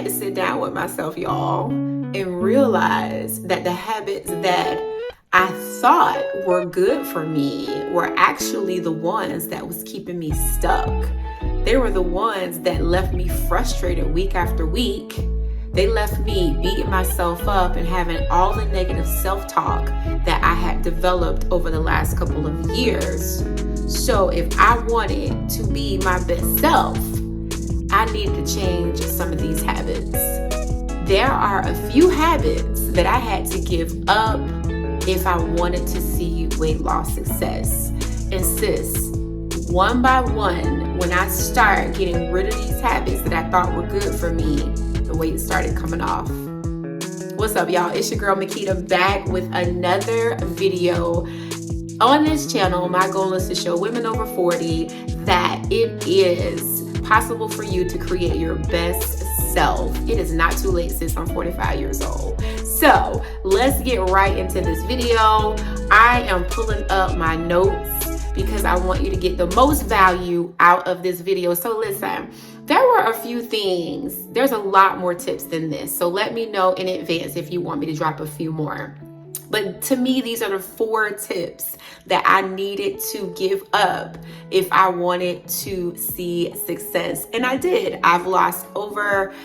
had to sit down with myself, y'all, and realize that the habits that I thought were good for me were actually the ones that was keeping me stuck. They were the ones that left me frustrated week after week. They left me beating myself up and having all the negative self-talk that I had developed over the last couple of years. So if I wanted to be my best self, I needed to change some of these habits. There are a few habits that I had to give up if I wanted to see weight loss success. And sis, one by one, when I start getting rid of these habits that I thought were good for me, the weight started coming off. What's up, y'all? It's your girl Makita back with another video. On this channel, my goal is to show women over 40 that it is possible for you to create your best self. It is not too late, sis. I'm 45 years old. So let's get right into this video. I am pulling up my notes because I want you to get the most value out of this video. So listen, there were a few things. There's a lot more tips than this. So let me know in advance if you want me to drop a few more. But to me, these are the 4 tips that I needed to give up if I wanted to see success. And I did. I've lost altogether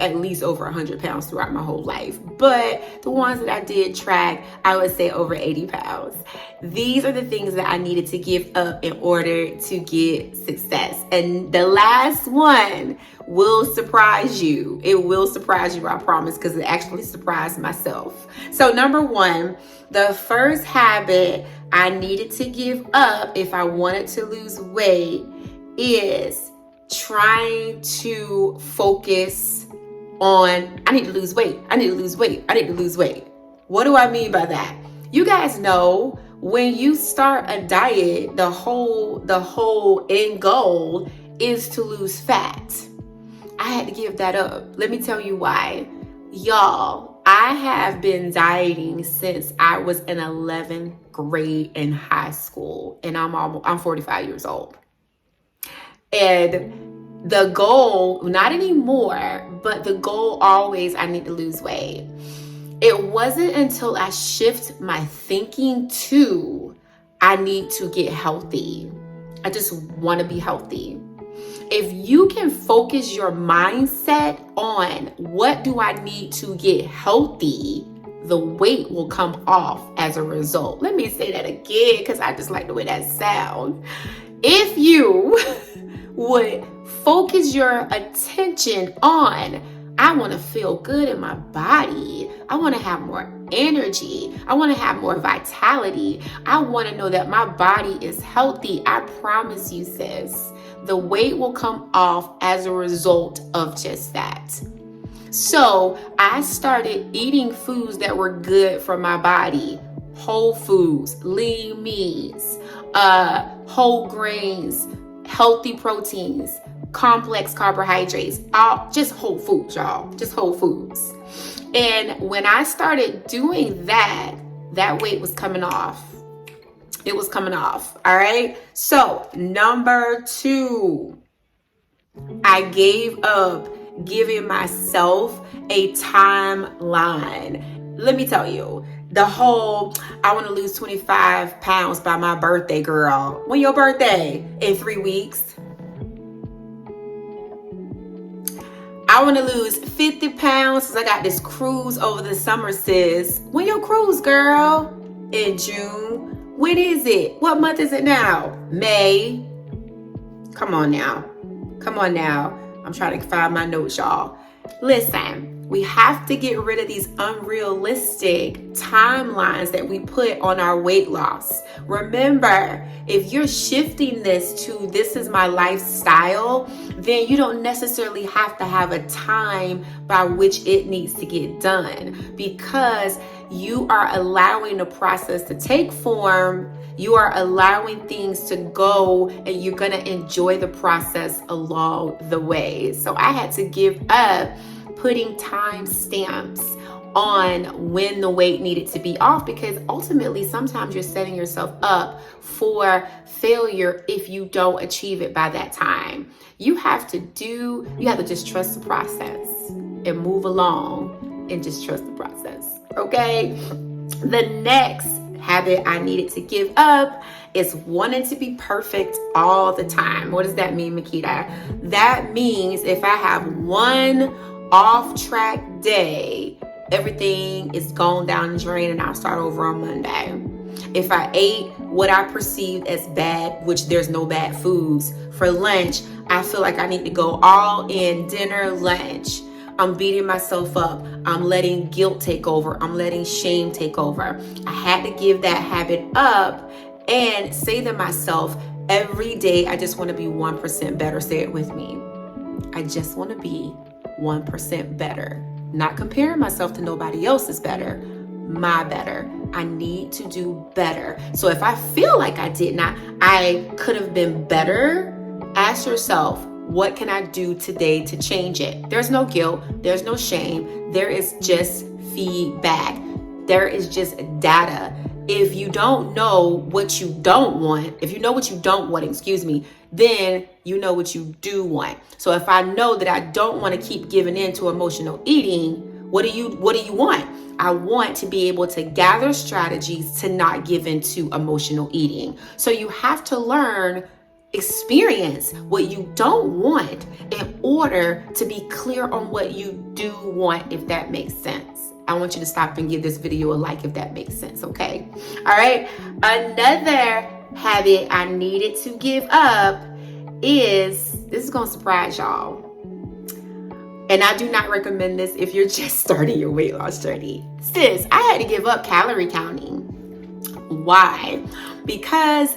at least over 100 pounds throughout my whole life. But the ones that I did track, I would say over 80 pounds. These are the things that I needed to give up in order to get success. And the last one will surprise you. It will surprise you, I promise, because it actually surprised myself. So number 1, the first habit I needed to give up if I wanted to lose weight is trying to focus on, I need to lose weight. I need to lose weight. I need to lose weight. What do I mean by that? You guys know when you start a diet, the whole end goal is to lose fat. I had to give that up. Let me tell you why. Y'all, I have been dieting since I was in 11th grade in high school, and I'm 45 years old. And the goal, not anymore, but the goal always, I need to lose weight. It wasn't until I shift my thinking to, I need to get healthy. I just want to be healthy. If you can focus your mindset on what do I need to get healthy, the weight will come off as a result. Let me say that again because I just like the way that sounds. If you would focus your attention on, I want to feel good in my body. I want to have more energy. I want to have more vitality. I want to know that my body is healthy. I promise you, sis, the weight will come off as a result of just that. So I started eating foods that were good for my body. Whole foods, lean meats, whole grains, healthy proteins, complex carbohydrates, just whole foods, y'all, just whole foods. And when I started doing that, that weight was coming off. It was coming off. All right. So number 2, I gave up giving myself a timeline. Let me tell you, the whole, I want to lose 25 pounds by my birthday, girl. When your birthday? In 3 weeks. I want to lose 50 pounds because I got this cruise over the summer, sis. When your cruise, girl? In June. When is it? What month is it now? May. Come on now. Come on now. I'm trying to find my notes, y'all. Listen, we have to get rid of these unrealistic timelines that we put on our weight loss. Remember, if you're shifting this to this is my lifestyle, then you don't necessarily have to have a time by which it needs to get done, because you are allowing the process to take form. You are allowing things to go, and you're going to enjoy the process along the way. So I had to give up putting time stamps on when the weight needed to be off, because ultimately sometimes you're setting yourself up for failure if you don't achieve it by that time. You have to just trust the process and move along and just trust the process. Okay? The next habit I needed to give up is wanting to be perfect all the time. What does that mean, Makita? That means if I have one off-track day, everything is gone down the drain and I'll start over on Monday. If I ate what I perceived as bad, which there's no bad foods, for lunch, I feel like I need to go all in dinner, lunch. I'm beating myself up. I'm letting guilt take over. I'm letting shame take over. I had to give that habit up and say to myself, every day, I just want to be 1% better. Say it with me. I just want to be 1% better. Not comparing myself to nobody else's better, my better. I need to do better. So if I feel like I could have been better, ask yourself, what can I do today to change it? There's no guilt. There's no shame. There is just feedback. There is just data. If you don't know what you don't want, then you know what you do want. So if I know that I don't want to keep giving in to emotional eating, what do you want? I want to be able to gather strategies to not give into emotional eating. So you have to experience what you don't want in order to be clear on what you do want, if that makes sense. I want you to stop and give this video a like if that makes sense, okay? All right. Another habit I needed to give up this is going to surprise y'all. And I do not recommend this if you're just starting your weight loss journey. Sis, I had to give up calorie counting. Why? Because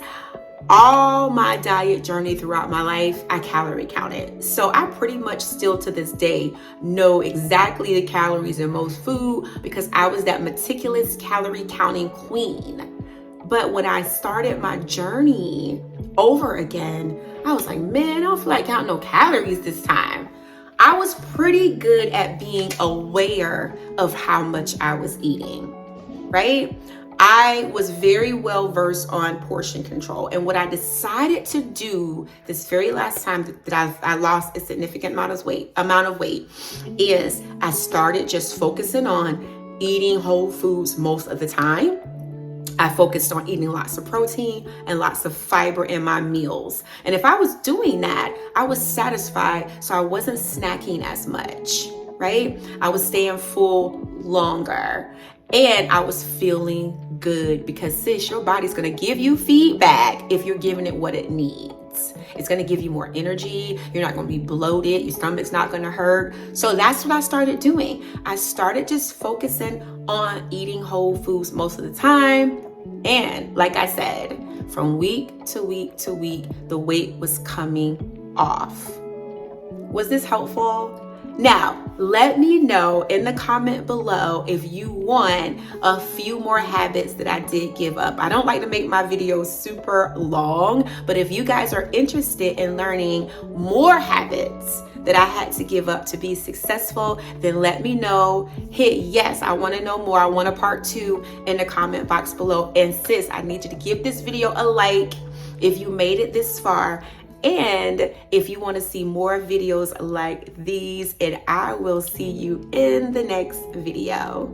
all my diet journey throughout my life, I calorie counted. So I pretty much still to this day know exactly the calories in most food because I was that meticulous calorie counting queen. But when I started my journey over again, I was like, man, I don't feel like counting no calories this time. I was pretty good at being aware of how much I was eating, right? I was very well versed on portion control. And what I decided to do this very last time that I lost a significant amount of weight is I started just focusing on eating whole foods most of the time. I focused on eating lots of protein and lots of fiber in my meals. And if I was doing that, I was satisfied, so I wasn't snacking as much, right? I was staying full longer. And I was feeling good because, sis, your body's going to give you feedback if you're giving it what it needs. It's going to give you more energy. You're not going to be bloated. Your stomach's not going to hurt. So that's what I started doing. I started just focusing on eating whole foods most of the time. And like I said, from week to week to week, the weight was coming off. Was this helpful? Now, let me know in the comment below if you want a few more habits that I did give up. I don't like to make my videos super long, but if you guys are interested in learning more habits that I had to give up to be successful, then let me know. Hit yes, I want to know more. I want a part 2 in the comment box below. And sis, I need you to give this video a like if you made it this far. And if you want to see more videos like these, and I will see you in the next video.